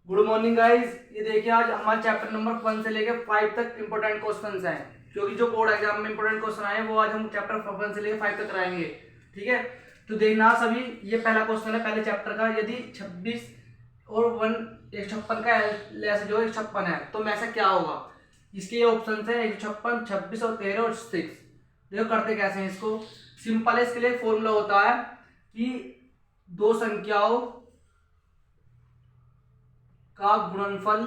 Good morning guys. ये देखिए आज हमारे चैप्टर नंबर 1 से लेकर 5 तक इंपॉर्टेंट क्वेश्चंस हैं, क्योंकि जो बोर्ड एग्जाम में इंपॉर्टेंट क्वेश्चन आए हैं वो आज हम चैप्टर 1 से लेकर 5 तक कराएंगे। ठीक है, तो देखना सभी। ये पहला क्वेश्चन है पहले चैप्टर का। यदि 26 और 156 का लेस जो 156 है तो में से क्या होगा। इसके ये ऑप्शन है 156, 26 और 13 और 6। देखो करते कैसे हैं इसको। सिंपल है, इसके लिए फॉर्मूला होता है कि दो संख्याओं का गुणनफल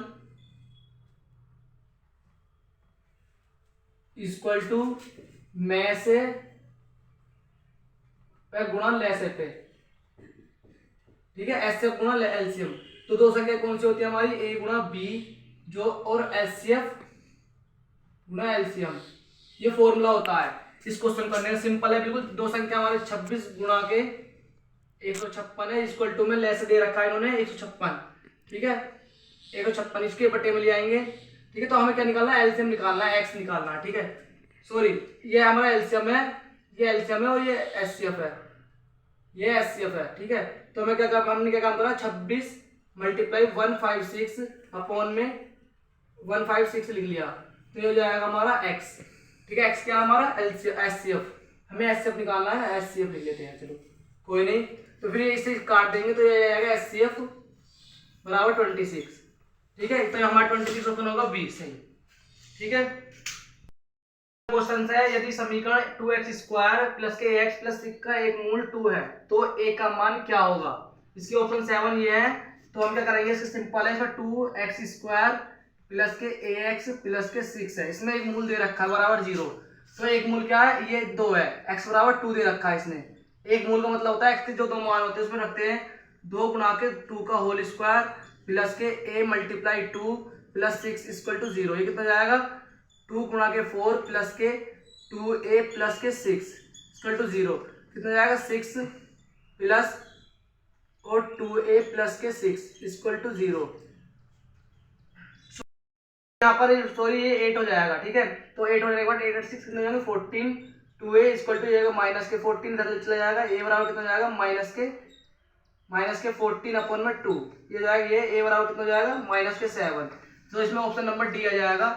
इक्वल टू में से पे गुणा लेसे पे। ठीक है, एस से गुणा एलसीएम। तो दो संख्या कौन सी होती है हमारी, ए गुणा बी जो और एचसीएफ गुणा एलसीएम। ये फॉर्मूला होता है इस क्वेश्चन करने का। सिंपल है बिल्कुल। दो संख्या हमारे 26 गुणा के 156 है, इक्वल टू में लेस दे रखा है इन्होंने 156। ठीक है, 156 इसके बटे में ले आएंगे। ठीक है, तो हमें क्या निकालना है, एलसीएम निकालना है, एक्स निकालना है। ठीक है, सॉरी, ये हमारा एलसीएम है, ये एलसीएम है और ये एचसीएफ है, ये एचसीएफ है। ठीक है, तो हमें क्या काम, हमने क्या काम करा, 26 मल्टीप्लाई 156 अपॉन में 156 लिख लिया, तो ये हो जाएगा हमारा एक्स। ठीक है, एक्स क्या हमारा एचसीएफ, हमें एचसीएफ निकालना है, एचसीएफ लिख लेते हैं। चलो कोई नहीं, तो फिर इसे काट देंगे तो ये आएगा एचसीएफ बराबर 26। ठीक है, तो हमारा 26 ओपन होगा 20 सही। ठीक है, क्वेश्चन है यदि समीकरण 2x² प्लस के ax प्लस 6 का एक मूल 2 है तो a का मान क्या होगा। इसके ऑप्शन 7 ये है, तो हम क्या करेंगे, इसका सिंपल है, इसका 2x² प्लस के ax प्लस के 6 है, इसमें एक मूल दे रखा है बराबर 0। तो एक मूल क्या है, ये 2 है, x बराबर 2 दे रखा है इसने। एक मूल का मतलब होता है x के जो दो मान होते हैं उसमें रखते हैं 2 गुणा के 2 का होल स्क्वायर प्लस के a multiply 2 plus 6 equal to 0। ये कितना जाएगा, 2 गुणा के 4 प्लस के 2a प्लस के 6 इक्वल टू 0। कितना जाएगा, 6 प्लस और 2a प्लस के 6 इक्वल टू 0। यहाँ पर सॉरी ये 8 हो जाएगा। ठीक है, तो 8 हो जाने के बाद 8 और 6 कितना जाएगा, 14। 2a इक्वल टू जाएगा माइनस के 14, इधर चला जाएगा, a बराबर कितना जाएगा, माइनस के 14 अपॉन में 2। ये जाएगा, ये a बराबर कितना जाएगा, माइनस के 7। तो इसमें ऑप्शन नंबर डी आ जाएगा।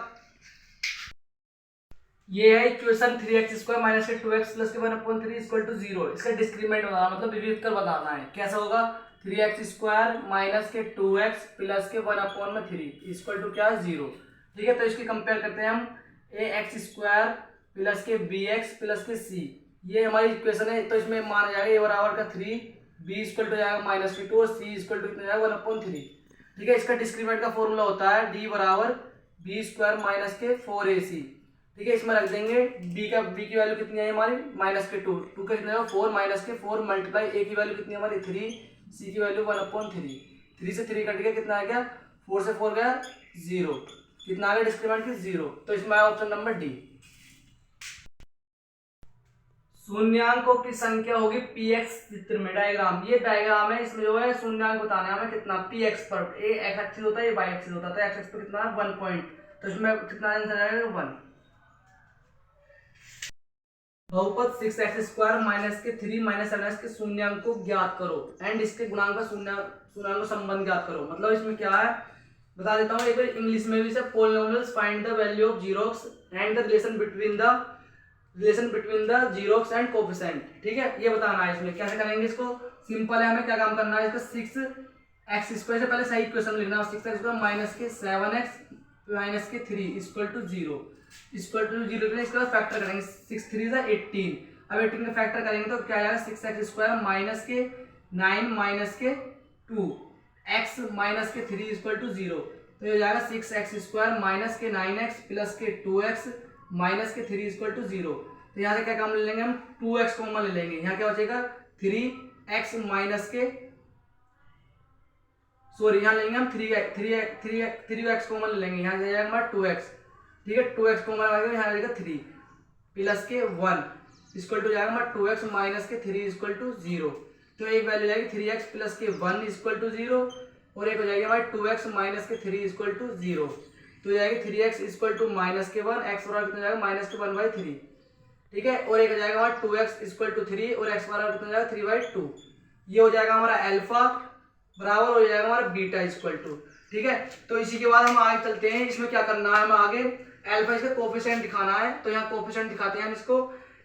ये है इक्वेशन 3x² माइनस के 2x प्लस के 1/3 इक्वल टू 0। इसका डिस्क्रीमेंट बताना मतलब विविध कर बताना है। कैसा होगा, 3x² माइनस के 2x प्लस के 1/3 इक्वल टू क्या, 0। ठीक है, तो इसकी कंपेयर करते हैं हम, ax² प्लस के bx प्लस के c। ये हमारी इक्वेशन है, तो इसमें मान जाएगा a बराबर का 3, b इक्वल टू जाएगा माइनस के 2 और c इक्वल टू कितना जाएगा 1/3। ठीक है, इसका डिस्क्रीमेंट का फॉर्मूला होता है d बराबर b² माइनस के 4ac। ठीक है, इसमें रख देंगे b की वैल्यू कितनी है हमारी, माइनस के 2 का कितना है 4 माइनस के 4 मल्टीप्लाई a की वैल्यू कितनी है हमारी 3, c की वैल्यू 1/3। 3 से 3 कट गया, कितना आ गया, 4 से 4 गया 0, कितना आ गया डिस्क्रिमिनेंट की 0। तो इसमें आया ऑप्शन नंबर डी। शून्यांकों की संख्या होगी px चित्र में, डायग्राम, ये डायग्राम है, इसमें जो है शून्यांक बताना है हमें कितना, px पर a x एक्सिस होता है, ये y एक्सिस होता है, तो x एक्सिस पर कितना है 1 पॉइंट, तो इसमें कितना आंसर आएगा 1। बहुपद 6x² माइनस के 3 माइनस 7x के शून्यांक को ज्ञात करो एंड इसके गुणांक का शून्यांक संबंध ज्ञात करो। मतलब इसमें क्या है बता देता हूँ, एक बार इंग्लिश में भी से polynomials find the value of xerox and the relation between the xerox and coefficient. ठीक है, ये बताना है। इसमें कैसे करेंगे इसको, सिंपल है, हमें क्या काम करना है, इसका 6x² से पहले सही इक्वेशन लिखना है, 6x² माइनस के 7x माइनस के 3 इक्वल टू 0 के लिए इसका फैक्टर करेंगे, 6 3 18। अब 18 का फैक्टर करेंगे तो क्या आएगा, 6x² माइनस के 9 माइनस के 2 x माइनस के 3 इक्वल टू 0। तो ये हो जाएगा 6x² माइनस के 9x प्लस के 2x माइनस के 3 इक्वल टू 0। तो यहाँ से क्या काम ले लेंगे हम, 2x कॉमन ले लेंगे, यहाँ क्या बचेगा 3x माइनस के, सॉरी यहाँ लेंगे हम 3x कॉमन ले लेंगे, यहाँ जाएगा हमारा 2x। ठीक है, 2x कॉमन आएगा, यहाँ आएगा 3 प्लस के 1 इक्वल टू जाएगा हमारा 2x माइनस के 3 इक्वल टू 0। तो एक वैल्यू जाएगी 3x प्लस के 1 इक्वल टू 0 और एक हो जाएगी हमारी 2x माइनस के 3 इक्वल टू 0। तो जाएगी 3x इक्वल टू माइनस के 1, x बराबर कितना जाएगा माइनस के 1/3। ठीक है, और एक हो जाएगा हमारा 2x इक्वल टू 3 और x बराबर कितना जाएगा 3/2। ये हो जाएगा हमारा अल्फा बराबर हो जाएगा हमारा बीटा इक्वल टू। ठीक है, तो इसी के बाद हम आगे चलते हैं। इसमें क्या करना है, हम आगे अल्फा इसका कोफिशिएंट दिखाना है, तो यहाँ कोफिशिएंट दिखाते हैं हम इसको।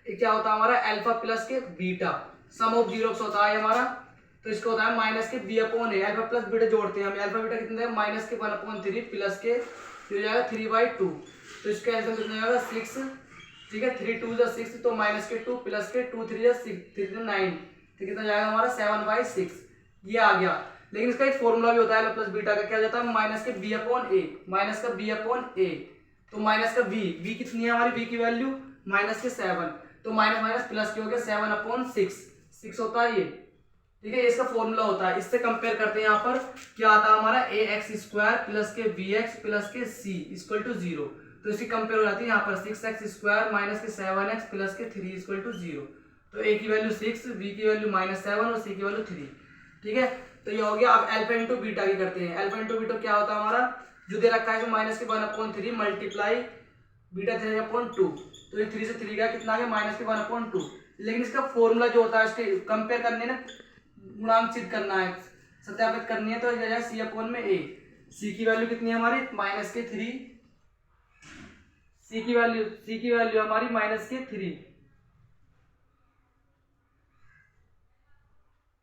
क्या होता है हमारा अल्फा प्लस के बीटा, सम ऑफ जीरोस होता है हमारा, तो इसको होता है माइनस के बी अपॉन ए। अल्फा प्लस बीटा जोड़ते हैं हम, अल्फा बीटा कितने माइनस के 1/3 प्लस के हो जाएगा 3/2, तो इसका आंसर कितना जाएगा 6। ठीक है, 3 2 जा 6, तो माइनस के 2 प्लस के 2 3 जा 6 3 9, तो कितना जाएगा हमारा 7/6, ये आ गया। लेकिन इसका एक फॉर्मूला भी होता है अल्फा प्लस बीटा का, क्या जाता है माइनस के बी अपॉन ए, माइनस का बी अपॉन ए, तो माइनस का बी कितनी है हमारी, बी की वैल्यू माइनस के 7, तो माइनस माइनस प्लस के हो गया 7/6, 6 होता है ये। ठीक है, ये इसका फॉर्मूला होता है। इससे कंपेयर करते हैं यहाँ पर क्या आता है हमारा ax² प्लस के bx प्लस के c इक्वल टू 0, तो इसकी कंपेयर हो जाती है यहाँ पर 6x² माइनस के 7x प्लस के 3 इक्वल टू 0, तो a की वैल्यू 6, b की वैल्यू -7 और c की वैल्यू 3। ठीक है, तो ये हो गया। अब अल्फा इंटू बीटा की करते हैं। अल्फा इंटू बीटा क्या होता है हमारा, जो दे रखा है जो माइनस के 1/3 मल्टीप्लाई बीटा 3/2, तो ये 3 से 3 का कितना आ गया माइनस के 1/2। लेकिन इसका फॉर्मूला जो होता है इसके कंपेयर करने ना, गुणांक सिद्ध करना है, सत्यापित करनी है, तो ये जाएगा c अपॉन में a। c की वैल्यू कितनी है हमारी -3, c की वैल्यू हमारी -3,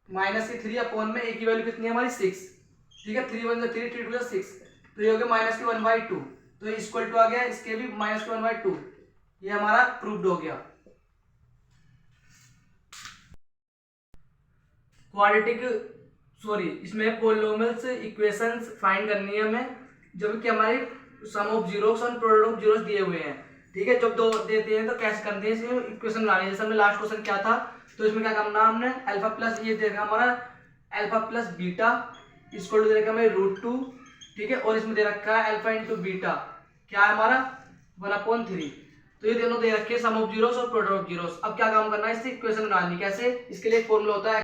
-3 अपॉन में a की वैल्यू कितनी है हमारी 6। ठीक है, 3 1 3 3 2 6, तो ये हो गया -1/2, तो ये इक्वल टू आ गया इसके भी -1/2, ये हमारा प्रूव्ड हो गया। इसमें पॉलिनोमियल्स इक्वेशंस फाइंड करनी है हमें, जब कि हमारे सम ऑफ जीरोस और प्रोडक्ट ऑफ जीरोस दिए हुए हैं। ठीक है, जब दो देते हैं तो कैसे करते हैं, इसमें इक्वेशन बनानी है। जैसे हमने लास्ट क्वेश्चन क्या था, तो इसमें क्या करना हमने अल्फा प्लस ये देखा हमारा alpha plus beta equal to दे रखा है हमें √2। ठीक है, और इसमें दे रखा है अल्फा इंटू बीटा क्या है हमारा 1/3, तो ये दोनों दे रखे हैं सम ऑफ जीरोस और प्रोडक्ट ऑफ जीरोस। अब क्या काम करना है, इससे इक्वेशन बनानी। कैसे, इसके लिए एक फॉर्मूला होता है